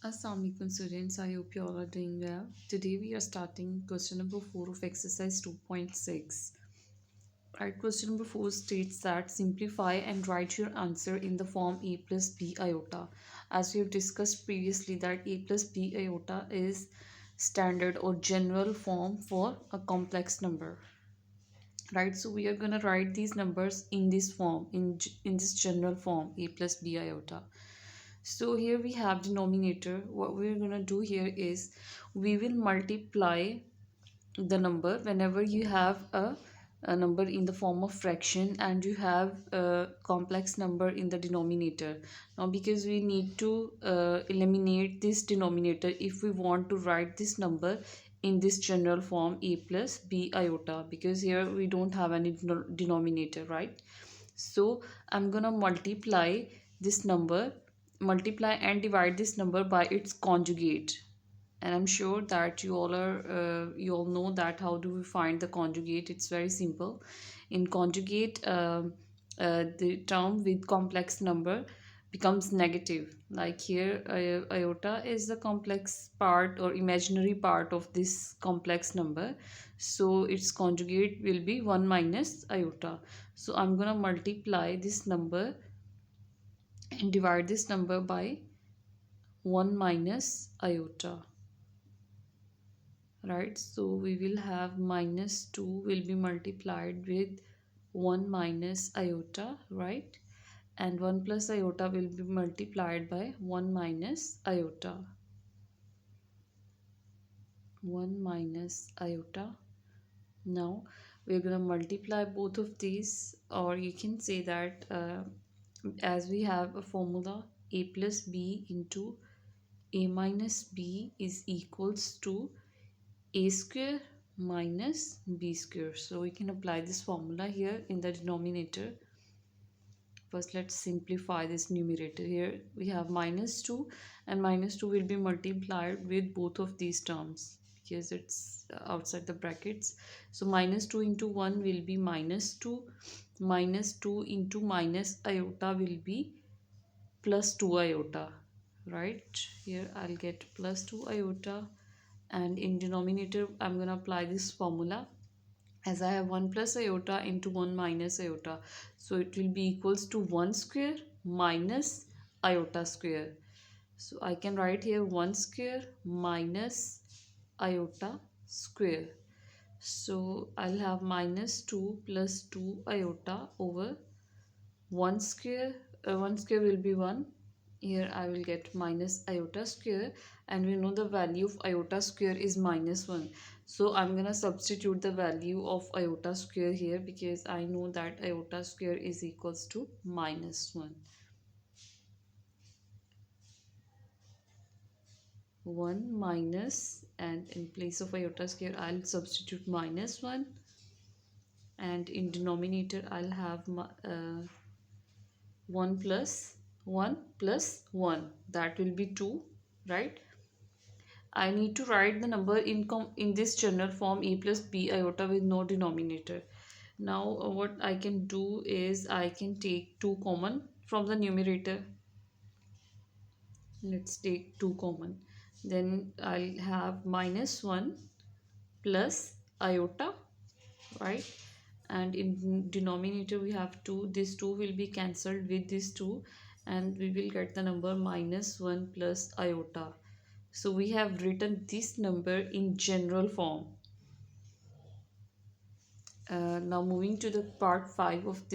Assalamualaikum students, I hope you all are doing well. Today we are starting question number 4 of exercise 2.6. Right, question number 4 states that simplify and write your answer in the form a plus b iota. As we have discussed previously that a plus b iota is standard or general form for a complex number. Right, so we are going to write these numbers in this form, in this general form a plus b iota. So here we have denominator. What we're going to do here is we will multiply the number whenever you have a number in the form of fraction and you have a complex number in the denominator. Now because we need to eliminate this denominator if we want to write this number in this general form a plus b iota, because here we don't have any denominator, right? So I'm gonna multiply and divide this number by its conjugate. And I'm sure that you all know that how do we find the conjugate. It's very simple. In conjugate, the term with complex number becomes negative. Like here, iota is the complex part or imaginary part of this complex number, so its conjugate will be 1 minus iota. So I'm gonna multiply this number and divide this number by 1 minus iota. Right, so we will have minus 2 will be multiplied with 1 minus iota, right? And 1 plus iota will be multiplied by 1 minus iota. 1 minus iota. Now we're going to multiply both of these, or you can say that as we have a formula, a plus b into a minus b is equals to a square minus b square. So we can apply this formula here in the denominator. First let's simplify this numerator. Here we have minus 2 and minus 2 will be multiplied with both of these terms because it's outside the brackets. So minus 2 into 1 will be minus 2. Minus 2 into minus iota will be plus 2 iota. Right, here I'll get plus 2 iota, and in denominator I'm going to apply this formula as I have 1 plus iota into 1 minus iota, so it will be equals to 1 square minus iota square. So I can write here 1 square minus iota square. So I'll have minus 2 plus 2 iota over 1 square. 1 square will be 1. Here I will get minus iota square, and we know the value of iota square is minus 1. So I'm gonna substitute the value of iota square here because I know that iota square is equals to minus 1. 1 minus, and in place of iota square I'll substitute minus 1, and in denominator I'll have 1 plus 1 plus 1, that will be 2, right? I need to write the number in this general form a plus b iota with no denominator. Now what I can do is I can take 2 common from the numerator. Let's take 2 common. Then I'll have minus 1 plus iota, right? And in denominator we have 2. This 2 will be cancelled with this 2, and we will get the number minus 1 plus iota. So we have written this number in general form. Now moving to the part 5 of this